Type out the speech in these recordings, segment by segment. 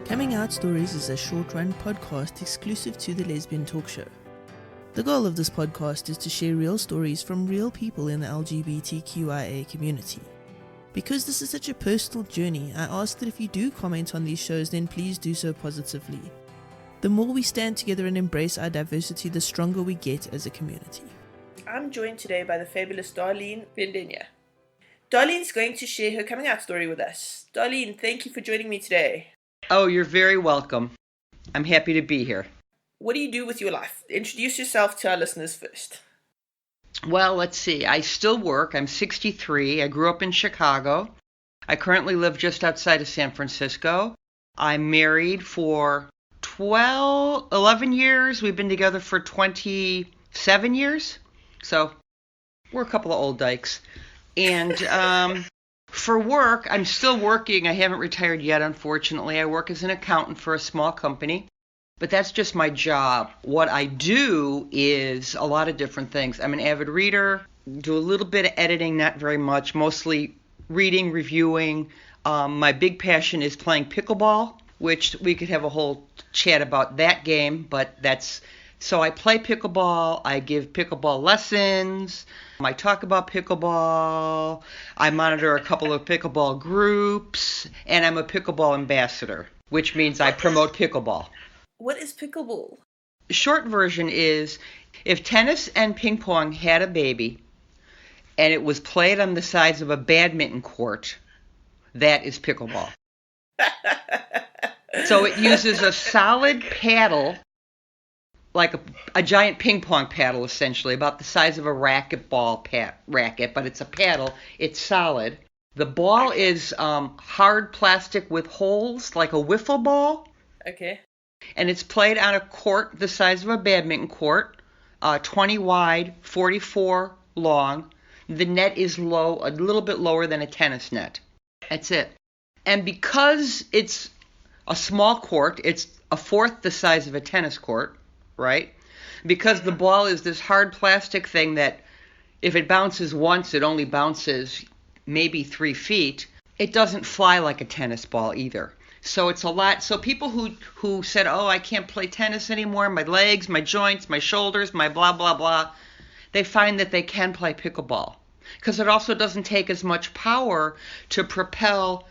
Coming Out Stories is a short-run podcast exclusive to the Lesbian Talk Show. The goal of this podcast is to share real stories from real people in the LGBTQIA community. Because this is such a personal journey, I ask that if you do comment on these shows, then please do so positively. The more we stand together and embrace our diversity, the stronger we get as a community. I'm joined today by the fabulous Darlene Vendegna. Darlene's going to share her coming out story with us. Darlene, thank you for joining me today. Oh, you're very welcome. I'm happy to be here. What do you do with your life? Introduce yourself to our listeners first. Well, let's see. I still work. I'm 63. I grew up in Chicago. I currently live just outside of San Francisco. I'm married for 11 years. We've been together for 27 years. So we're a couple of old dykes. And for work, I'm still working. I haven't retired yet, unfortunately. I work as an accountant for a small company, but that's just my job. What I do is a lot of different things. I'm an avid reader, do a little bit of editing, not very much, mostly reading, reviewing. My big passion is playing pickleball, which we could have a whole chat about that game, but so I play pickleball, I give pickleball lessons, I talk about pickleball, I monitor a couple of pickleball groups, and I'm a pickleball ambassador, which means I promote pickleball. What is pickleball? The short version is, if tennis and ping pong had a baby, and it was played on the sides of a badminton court, that is pickleball. So it uses a solid paddle, like a giant ping pong paddle, essentially, about the size of a racquetball racket, but it's a paddle. It's solid. The ball is hard plastic with holes, like a wiffle ball. Okay. And it's played on a court the size of a badminton court, 20 wide, 44 long. The net is low, a little bit lower than a tennis net. That's it. And because it's a small court, it's a fourth the size of a tennis court, right? Because the ball is this hard plastic thing that if it bounces once, it only bounces maybe 3 feet. It doesn't fly like a tennis ball either. So it's a lot. So people who said, oh, I can't play tennis anymore, my legs, my joints, my shoulders, my blah, blah, blah, they find that they can play pickleball. Because it also doesn't take as much power to propel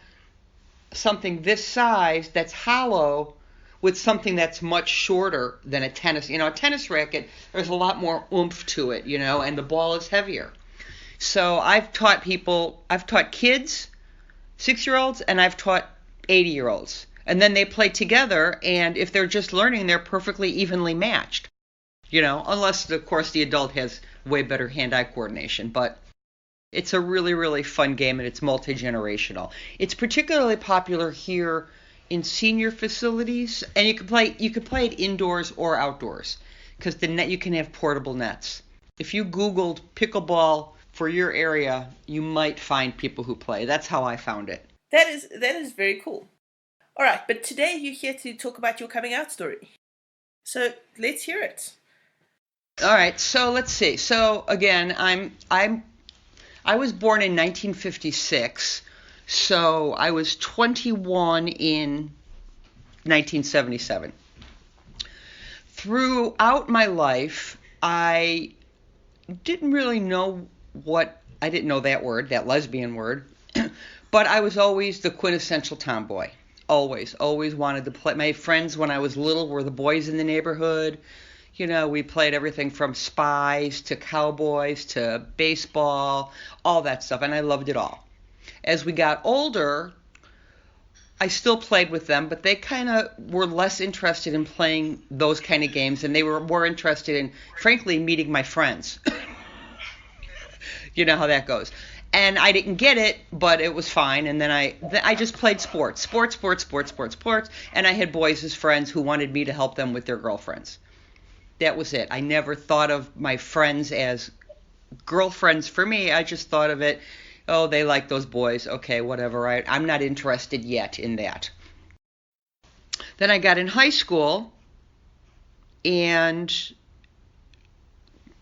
something this size that's hollow with something that's much shorter than a tennis. A tennis racket, there's a lot more oomph to it, and the ball is heavier. So I've taught kids, 6-year-olds, and I've taught 80-year-olds. And then they play together, and if they're just learning, they're perfectly evenly matched. Unless, of course, the adult has way better hand-eye coordination. But it's a really, really fun game, and it's multi-generational. It's particularly popular here in senior facilities, and you can play it indoors or outdoors, because the net, you can have portable nets. If you Googled pickleball for your area, you might find people who play. That's how I found it. That is very cool. All right, but today you're here to talk about your coming out story. So let's hear it. All right, so let's see. So again, I was born in 1956. So I was 21 in 1977. Throughout my life, I didn't really know I didn't know that lesbian word, but I was always the quintessential tomboy. Always wanted to play. My friends when I was little were the boys in the neighborhood. We played everything from spies to cowboys to baseball, all that stuff, and I loved it all. As we got older, I still played with them, but they kind of were less interested in playing those kind of games, and they were more interested in, frankly, meeting my friends. You know how that goes. And I didn't get it, but it was fine, and then I just played sports, and I had boys as friends who wanted me to help them with their girlfriends. That was it. I never thought of my friends as girlfriends for me. I just thought of it, oh, they like those boys. Okay, whatever. I'm not interested yet in that. Then I got in high school, and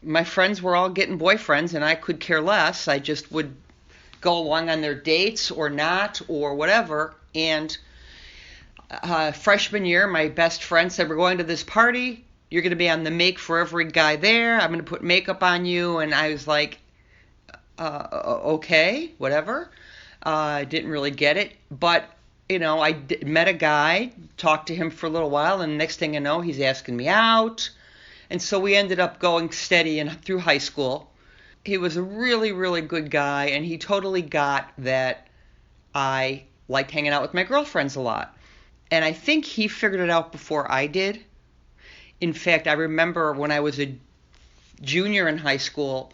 my friends were all getting boyfriends, and I could care less. I just would go along on their dates or not or whatever. And Freshman year, my best friend said, we're going to this party. You're going to be on the make for every guy there. I'm going to put makeup on you. And I was like, okay, whatever. I didn't really get it. But, I met a guy, talked to him for a little while, and next thing I know, he's asking me out. And so we ended up going steady through high school. He was a really, really good guy, and he totally got that I liked hanging out with my girlfriends a lot. And I think he figured it out before I did. In fact, I remember when I was a junior in high school,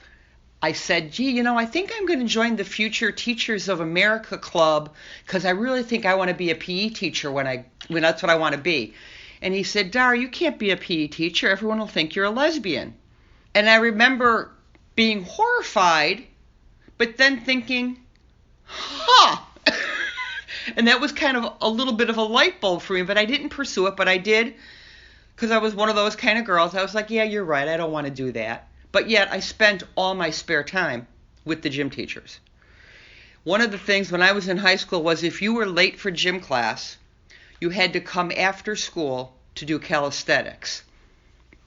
I said, gee, I think I'm going to join the Future Teachers of America Club because I really think I want to be a PE teacher when that's what I want to be. And he said, Dar, you can't be a PE teacher. Everyone will think you're a lesbian. And I remember being horrified, but then thinking, huh. And that was kind of a little bit of a light bulb for me, but I didn't pursue it, but I did because I was one of those kind of girls. I was like, yeah, you're right. I don't want to do that. But yet I spent all my spare time with the gym teachers. One of the things when I was in high school was if you were late for gym class, you had to come after school to do calisthenics.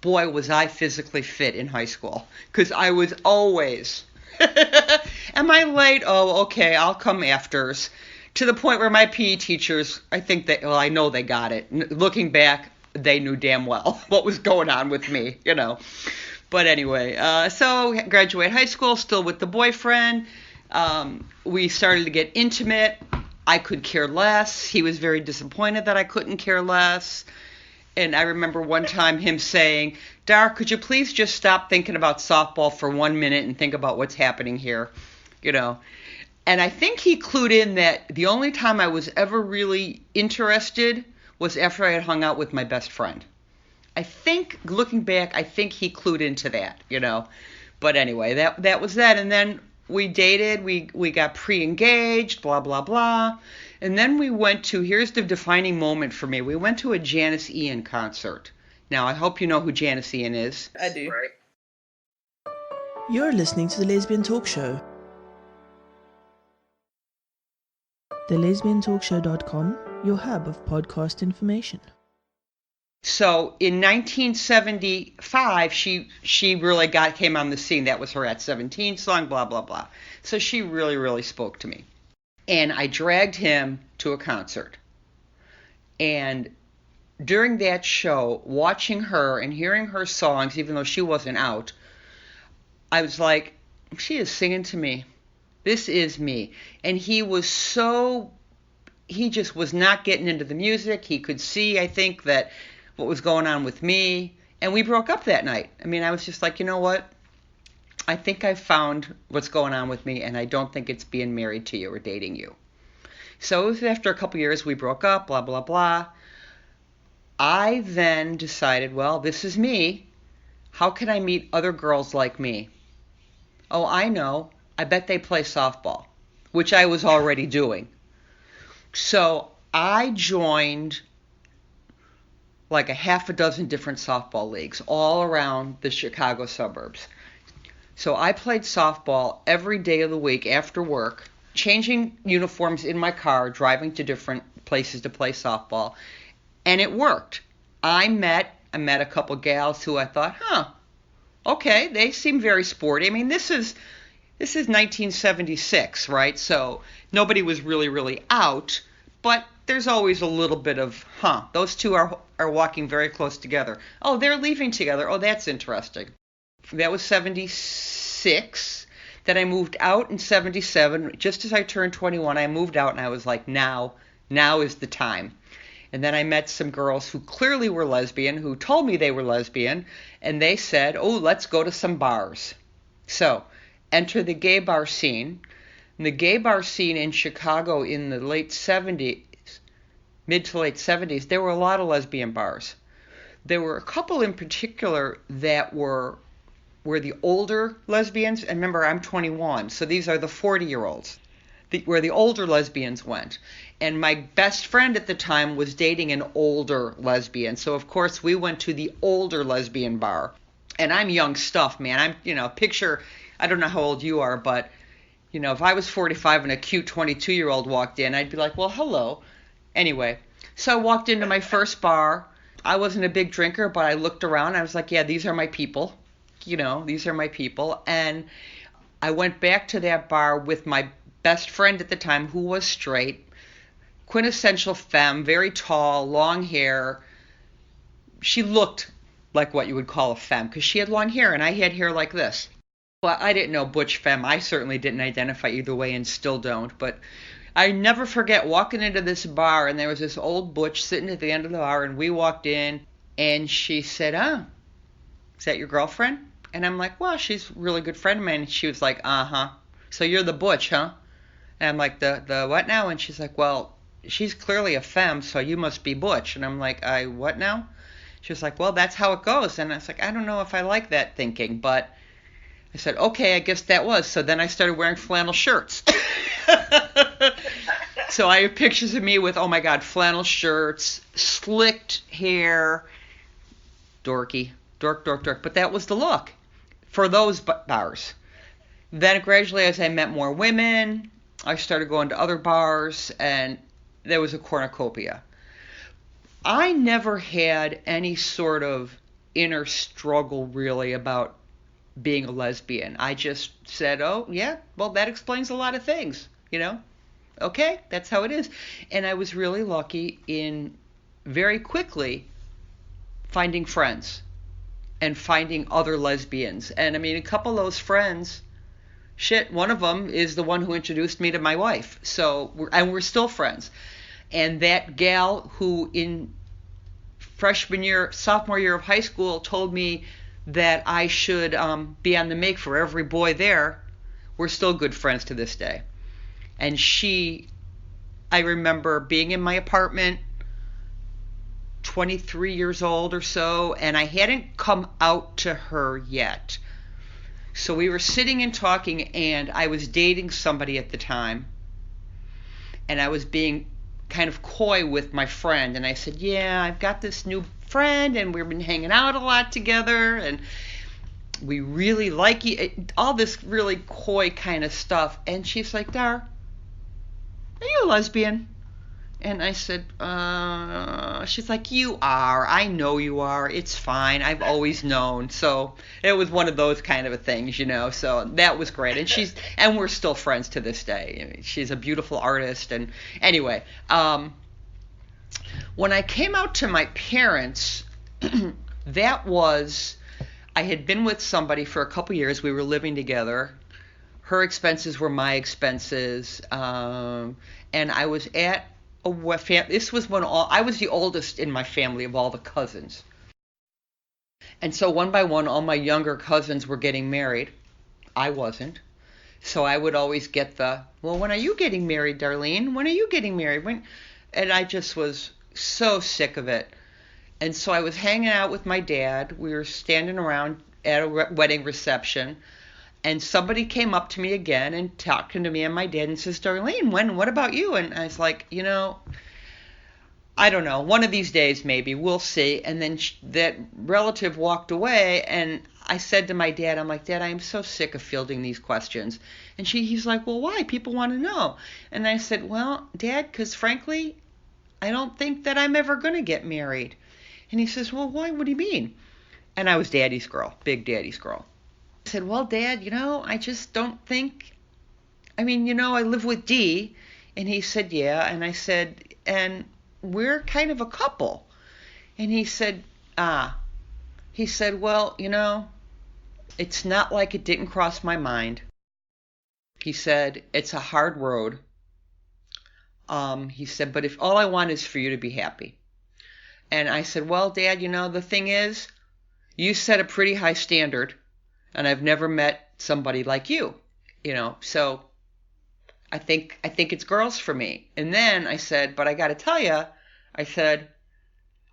Boy, was I physically fit in high school because I was always, am I late? Oh, okay, I'll come afters. To the point where my PE teachers, I know they got it. Looking back, they knew damn well what was going on with me, But anyway, so graduate high school, still with the boyfriend. We started to get intimate. I could care less. He was very disappointed that I couldn't care less. And I remember one time him saying, Dar, could you please just stop thinking about softball for 1 minute and think about what's happening here, And I think he clued in that the only time I was ever really interested was after I had hung out with my best friend. I think, looking back, he clued into that, But anyway, that was that. And then we dated, we got pre-engaged, blah, blah, blah. And then we went to, here's the defining moment for me. We went to a Janis Ian concert. Now, I hope you know who Janis Ian is. I do. Right? You're listening to The Lesbian Talk Show. TheLesbianTalkShow.com, your hub of podcast information. So in 1975, she really came on the scene. That was her At 17 song, blah, blah, blah. So she really, really spoke to me. And I dragged him to a concert. And during that show, watching her and hearing her songs, even though she wasn't out, I was like, she is singing to me. This is me. And he just was not getting into the music. He could see, I think, that what was going on with me. And we broke up that night. I mean, I was just like, you know what? I think I found what's going on with me, and I don't think it's being married to you or dating you. So it was after a couple years, we broke up, blah, blah, blah. I then decided, well, this is me. How can I meet other girls like me? Oh, I know. I bet they play softball, which I was already doing. So I joined like a half a dozen different softball leagues all around the Chicago suburbs. So I played softball every day of the week after work, changing uniforms in my car, driving to different places to play softball, and it worked. I met a couple gals who I thought, okay, they seem very sporty. I mean, this is 1976, right? So nobody was really, really out, but there's always a little bit of, those two are walking very close together. Oh, they're leaving together. Oh, that's interesting. That was 76. Then I moved out in 77. Just as I turned 21, I moved out, and I was like, now is the time. And then I met some girls who clearly were lesbian, who told me they were lesbian, and they said, oh, let's go to some bars. So, enter the gay bar scene. And the gay bar scene in Chicago in the late 70s, mid to late 70s, there were a lot of lesbian bars. There were a couple in particular that were the older lesbians. And remember, I'm 21, so these are the 40-year-olds, where the older lesbians went. And my best friend at the time was dating an older lesbian. So, of course, we went to the older lesbian bar. And I'm young stuff, man. I'm, picture, I don't know how old you are, but, if I was 45 and a cute 22-year-old walked in, I'd be like, well, hello. Anyway, So I walked into my first bar. I wasn't a big drinker, but I looked around. I was like, yeah, these are my people. These are my people. And I went back to that bar with my best friend at the time, who was straight, quintessential femme, very tall, long hair. She looked like what you would call a femme because she had long hair and I had hair like this. Well, I didn't know butch femme. I certainly didn't identify either way and still don't. But I never forget walking into this bar and there was this old butch sitting at the end of the bar and we walked in and she said, is that your girlfriend? And I'm like, well, she's a really good friend of mine. And she was like, uh-huh. So you're the butch, huh? And I'm like, the what now? And she's like, well, she's clearly a femme, so you must be butch. And I'm like, I what now? She was like, well, that's how it goes. And I was like, I don't know if I like that thinking, but I said, okay, I guess that was. So then I started wearing flannel shirts. So I have pictures of me with, oh my God, flannel shirts, slicked hair, dorky, dork. But that was the look for those bars. Then gradually, as I met more women, I started going to other bars, and there was a cornucopia. I never had any sort of inner struggle really about being a lesbian. I just said, oh, yeah, well, that explains a lot of things, Okay, that's how it is. And I was really lucky in very quickly finding friends and finding other lesbians. And I mean, a couple of those friends, one of them is the one who introduced me to my wife. So, we're still friends. And that gal who in sophomore year of high school told me that I should be on the make for every boy there, we're still good friends to this day. And I remember being in my apartment, 23 years old or so, and I hadn't come out to her yet. So we were sitting and talking, and I was dating somebody at the time, and I was being kind of coy with my friend, and I said, yeah, I've got this new friend, and we've been hanging out a lot together, and we really like you, all this really coy kind of stuff. And she's like, Dar, are you a lesbian? And I said, she's like, you are. I know you are. It's fine. I've always known. So it was one of those kind of things, so that was great. And we're still friends to this day. I mean, she's a beautiful artist. And anyway, when I came out to my parents, I had been with somebody for a couple years. We were living together. Her expenses were my expenses. And I was at this was when I was the oldest in my family of all the cousins. And so one by one, all my younger cousins were getting married. I wasn't. So I would always get well, when are you getting married, Darlene? When are you getting married? And I just was so sick of it. And so I was hanging out with my dad. We were standing around at a wedding reception. And somebody came up to me again and talking to me and my dad and says, Darlene, what about you? And I was like, I don't know. One of these days, maybe. We'll see. And then that relative walked away, and I said to my dad, I'm like, Dad, I am so sick of fielding these questions. And he's like, well, why? People want to know. And I said, well, Dad, because frankly, I don't think that I'm ever going to get married. And he says, well, why? What do you mean? And I was daddy's girl, big daddy's girl. I said, well, Dad, I just don't think, I live with Dee. And he said, yeah. And I said, and we're kind of a couple. And he said, He said, well, it's not like it didn't cross my mind. He said, it's a hard road. He said, but if all I want is for you to be happy. And I said, well, Dad, the thing is, you set a pretty high standard. And I've never met somebody like you, so I think it's girls for me. And then I said, but I got to tell you, I said,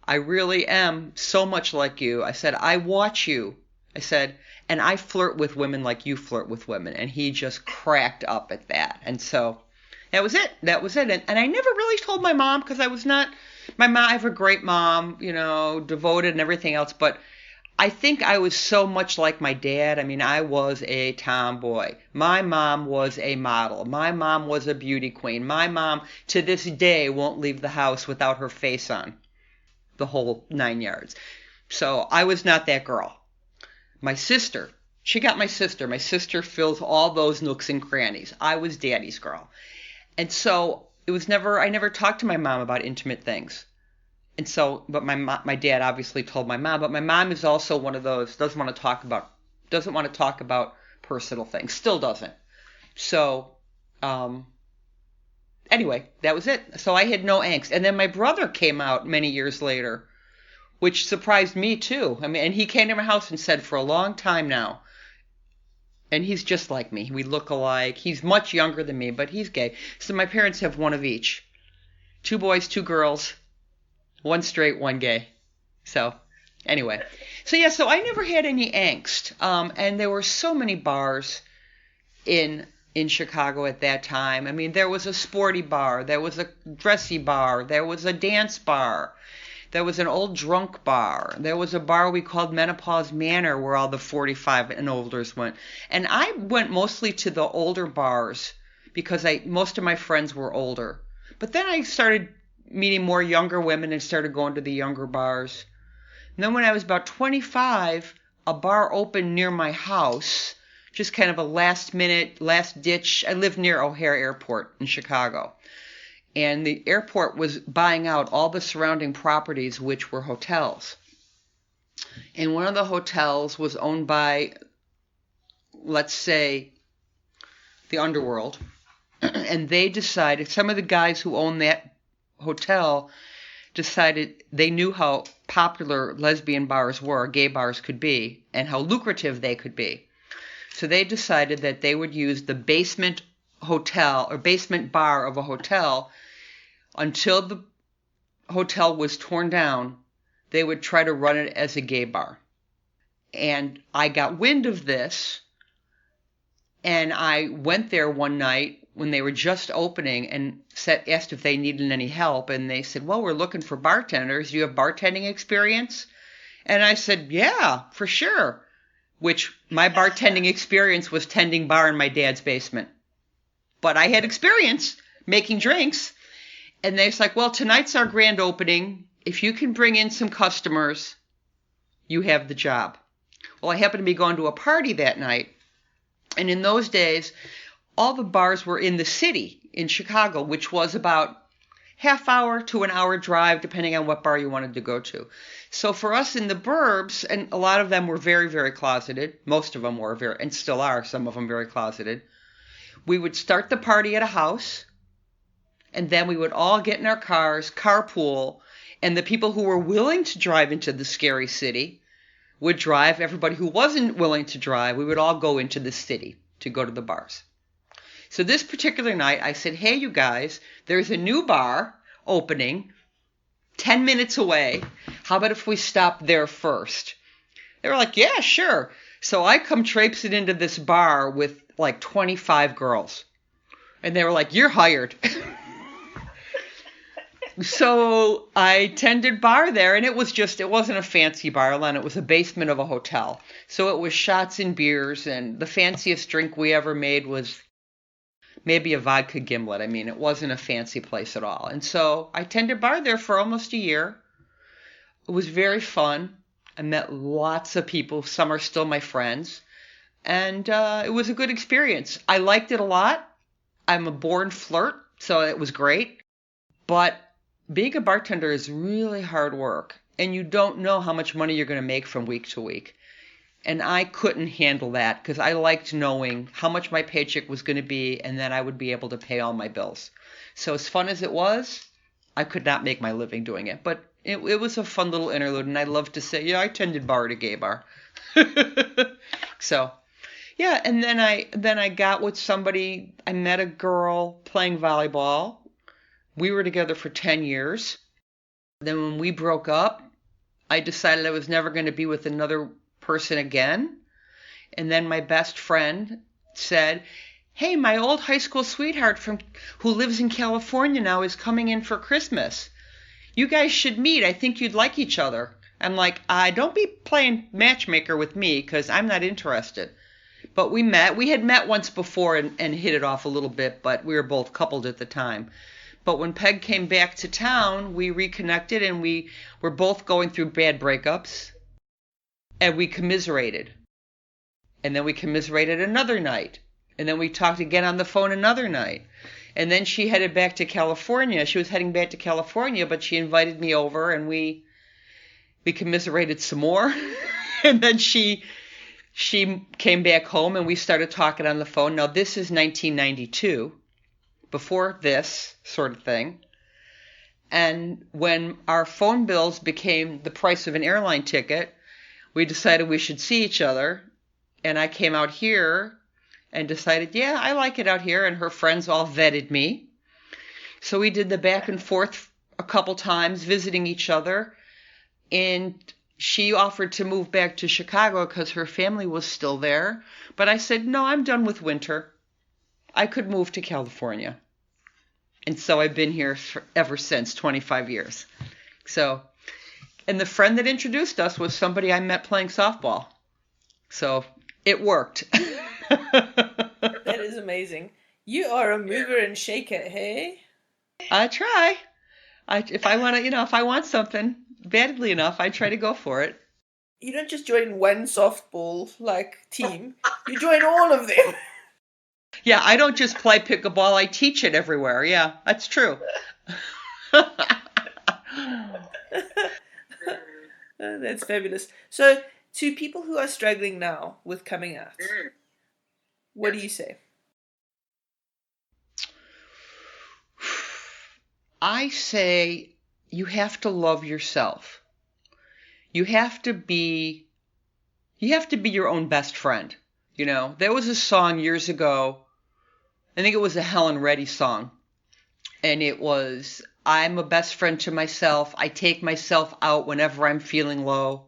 I really am so much like you. I said, I watch you. I said, and I flirt with women like you flirt with women. And he just cracked up at that. And so that was it. And I never really told my mom because I was not, I have a great mom, devoted and everything else, but I think I was so much like my dad. I mean, I was a tomboy. My mom was a model. My mom was a beauty queen. My mom, to this day, won't leave the house without her face on, the whole 9 yards. So I was not that girl. My sister, she got my sister. My sister fills all those nooks and crannies. I was daddy's girl. And so I never talked to my mom about intimate things. And so, but my dad obviously told my mom, but my mom is also one of those, doesn't want to talk about personal things, still doesn't. So, anyway, that was it. So I had no angst. And then my brother came out many years later, which surprised me too. I mean, and he came to my house and said for a long time now, and he's just like me. We look alike. He's much younger than me, but he's gay. So my parents have one of each. 2 boys, 2 girls. 1 straight, 1 gay. So, anyway. So, yeah, so I never had any angst. And there were so many bars in Chicago at that time. I mean, there was a sporty bar. There was a dressy bar. There was a dance bar. There was an old drunk bar. There was a bar we called Menopause Manor where all the 45 and olders went. And I went mostly to the older bars because most of my friends were older. But then I started meeting more younger women and started going to the younger bars. And then when I was about 25, a bar opened near my house, just kind of a last minute, last ditch. I lived near O'Hare Airport in Chicago. And the airport was buying out all the surrounding properties, which were hotels. And one of the hotels was owned by, let's say, the underworld. And they decided, some of the guys who owned that hotel decided they knew how popular lesbian bars were, gay bars could be, and how lucrative they could be. So they decided that they would use the basement hotel or basement bar of a hotel until the hotel was torn down. They would try to run it as a gay bar. And I got wind of this, and I went there one night when they were just opening and asked if they needed any help. And they said, well, we're looking for bartenders. Do you have bartending experience? And I said, yeah, for sure. Which my bartending experience was tending bar in my dad's basement. But I had experience making drinks. And they're like, well, tonight's our grand opening. If you can bring in some customers, you have the job. Well, I happened to be going to a party that night. And in those days, all the bars were in the city in Chicago, which was about half hour to an hour drive, depending on what bar you wanted to go to. So for us in the burbs, and a lot of them were very, very closeted. Most of them were and still are, some of them very closeted. We would start the party at a house, and then we would all get in our cars, carpool, and the people who were willing to drive into the scary city would drive. Everybody who wasn't willing to drive, we would all go into the city to go to the bars. So this particular night, I said, hey, you guys, there's a new bar opening 10 minutes away. How about if we stop there first? They were like, yeah, sure. So I come traipsing into this bar with like 25 girls. And they were like, you're hired. So I tended bar there, and it wasn't a fancy bar, Len. It was a basement of a hotel. So it was shots and beers, and the fanciest drink we ever made was maybe a vodka gimlet. I mean, it wasn't a fancy place at all. And so I tended bar there for almost a year. It was very fun. I met lots of people. Some are still my friends. And it was a good experience. I liked it a lot. I'm a born flirt, so it was great. But being a bartender is really hard work, and you don't know how much money you're going to make from week to week. And I couldn't handle that because I liked knowing how much my paycheck was going to be, and then I would be able to pay all my bills. So as fun as it was, I could not make my living doing it. But it was a fun little interlude, and I love to say, yeah, I tended bar at a gay bar. So, yeah, and then I got with somebody. I met a girl playing volleyball. We were together for 10 years. Then when we broke up, I decided I was never going to be with another person again. And then my best friend said, hey, my old high school sweetheart who lives in California now is coming in for Christmas. You guys should meet. I think you'd like each other. I'm like, don't be playing matchmaker with me because I'm not interested. But we met. We had met once before and hit it off a little bit, but we were both coupled at the time. But when Peg came back to town, we reconnected and we were both going through bad breakups. And we commiserated. And then we commiserated another night. And then we talked again on the phone another night. And then she headed back to California. She was heading back to California, but she invited me over and we commiserated some more. And then she came back home and we started talking on the phone. Now this is 1992, before this sort of thing. And when our phone bills became the price of an airline ticket, we decided we should see each other. And I came out here and decided, yeah, I like it out here. And her friends all vetted me. So we did the back and forth a couple times, visiting each other. And she offered to move back to Chicago because her family was still there. But I said, no, I'm done with winter. I could move to California. And so I've been here ever since, 25 years. So, and the friend that introduced us was somebody I met playing softball. So it worked. That is amazing. You are a mover and shaker, hey? I try. If I want to, if I want something badly enough, I try to go for it. You don't just join one softball team. You join all of them. Yeah, I don't just play pickleball. I teach it everywhere. Yeah, that's true. That's fabulous. So, to people who are struggling now with coming out, what do you say? I say you have to love yourself. You have to be your own best friend. There was a song years ago, I think it was a Helen Reddy song, and it was, I'm a best friend to myself. I take myself out whenever I'm feeling low.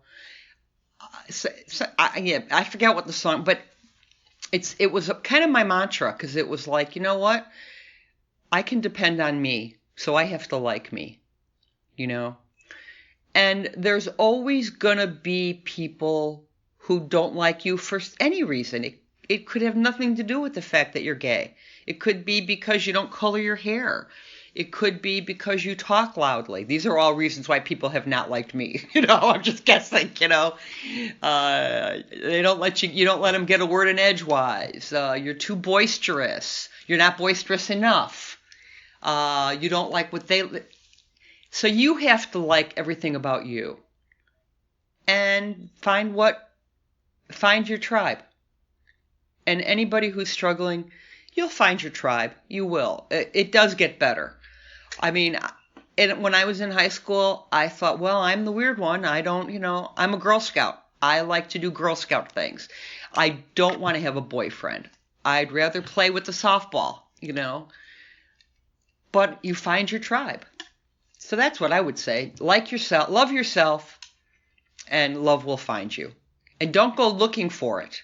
I forget what the song, but it was kind of my mantra, because it was like, you know what? I can depend on me, so I have to like me, And there's always going to be people who don't like you for any reason. It could have nothing to do with the fact that you're gay. It could be because you don't color your hair. It could be because you talk loudly. These are all reasons why people have not liked me. I'm just guessing, They don't let you don't let them get a word in edgewise. You're too boisterous. You're not boisterous enough. You don't like what they... So you have to like everything about you. And find your tribe. And anybody who's struggling, you'll find your tribe. You will. It does get better. I mean, when I was in high school, I thought, well, I'm the weird one. I don't, I'm a Girl Scout. I like to do Girl Scout things. I don't want to have a boyfriend. I'd rather play with the softball, But you find your tribe. So that's what I would say. Like yourself, love yourself, and love will find you. And don't go looking for it.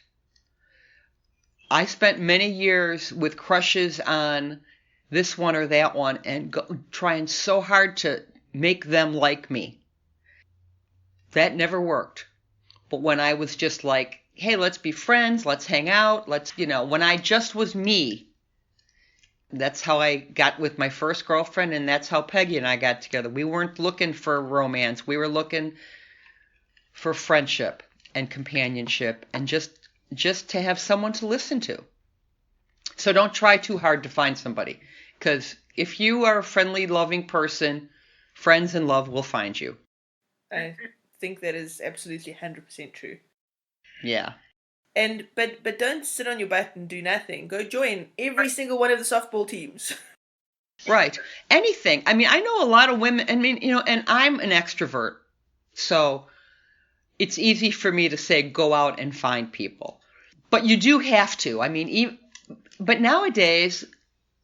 I spent many years with crushes on this one or that one and trying so hard to make them like me. That never worked. But when I was just like, hey, let's be friends, let's hang out, when I just was me, that's how I got with my first girlfriend, and that's how Peggy and I got together. We weren't looking for romance. We were looking for friendship and companionship and just to have someone to listen to. So don't try too hard to find somebody, because if you are a friendly, loving person, friends and love will find you. I think that is absolutely 100% true. Yeah. But don't sit on your butt and do nothing. Go join every single one of the softball teams. Right. Anything. I mean, I know a lot of women, and I'm an extrovert, so it's easy for me to say go out and find people. But you do have to. But nowadays,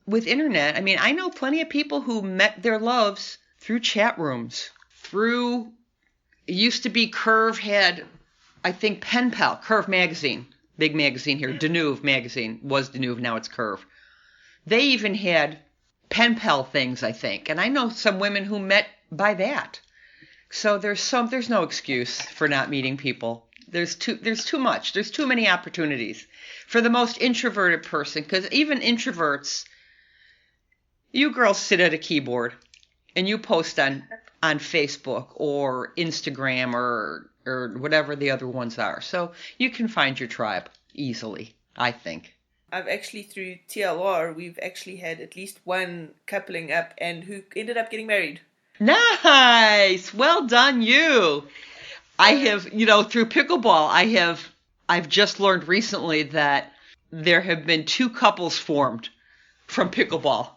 with internet, I know plenty of people who met their loves through chat rooms, it used to be Curve had, I think, Pen Pal, Curve magazine, big magazine here, Denuve magazine, was Denuve, now it's Curve. They even had Pen Pal things, I think, and I know some women who met by that. So there's no excuse for not meeting people. There's too much. There's too many opportunities for the most introverted person, because even introverts, you girls sit at a keyboard and you post on Facebook or Instagram or whatever the other ones are. So you can find your tribe easily, I think. I've actually, through TLR, we've actually had at least one coupling up and who ended up getting married. Nice. Well done, you. I have, through pickleball, I've just learned recently that there have been 2 couples formed from pickleball.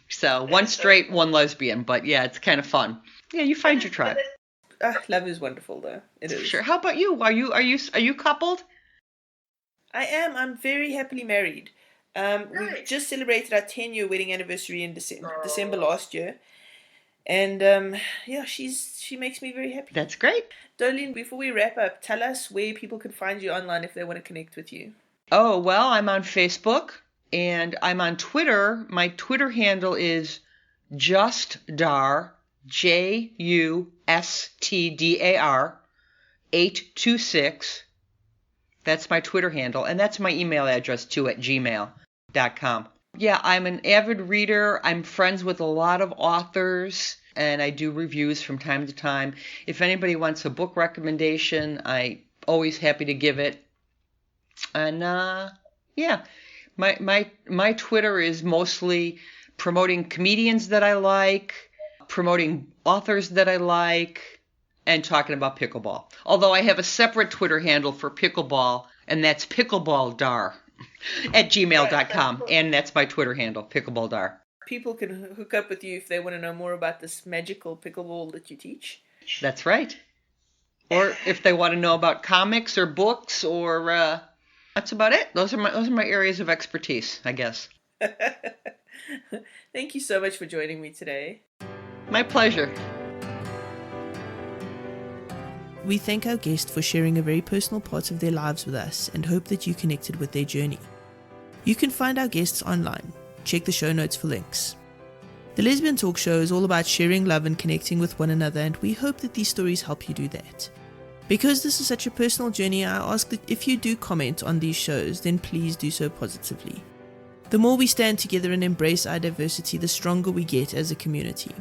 So one straight, one lesbian, but yeah, it's kind of fun. Yeah, you find your tribe. Love is wonderful, though. It is. Sure. How about you? Are you coupled? I am. I'm very happily married. We just celebrated our 10-year wedding anniversary in December last year. And she makes me very happy. That's great. Darlene, before we wrap up, tell us where people can find you online if they want to connect with you. Oh, well, I'm on Facebook and I'm on Twitter. My Twitter handle is JustDar, JUSTDAR 826. That's my Twitter handle, and that's my email address too, at gmail.com. Yeah, I'm an avid reader. I'm friends with a lot of authors, and I do reviews from time to time. If anybody wants a book recommendation, I'm always happy to give it. And my Twitter is mostly promoting comedians that I like, promoting authors that I like, and talking about pickleball. Although I have a separate Twitter handle for pickleball, and that's pickleballDar at gmail.com. And that's my Twitter handle, pickleballDar. People can hook up with you if they want to know more about this magical pickleball that you teach. That's right. Or if they want to know about comics or books, or that's about it. Those are my areas of expertise, I guess. Thank you so much for joining me today. My pleasure. We thank our guest for sharing a very personal part of their lives with us and hope that you connected with their journey. You can find our guests online. Check the show notes for links. The Lesbian Talk Show is all about sharing love and connecting with one another, and we hope that these stories help you do that. Because this is such a personal journey, I ask that if you do comment on these shows, then please do so positively. The more we stand together and embrace our diversity, the stronger we get as a community.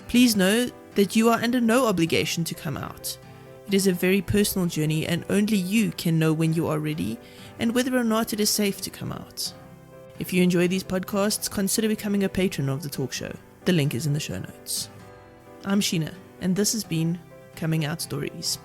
Please know that you are under no obligation to come out. It is a very personal journey, and only you can know when you are ready and whether or not it is safe to come out. If you enjoy these podcasts, consider becoming a patron of the talk show. The link is in the show notes. I'm Sheena, and this has been Coming Out Stories.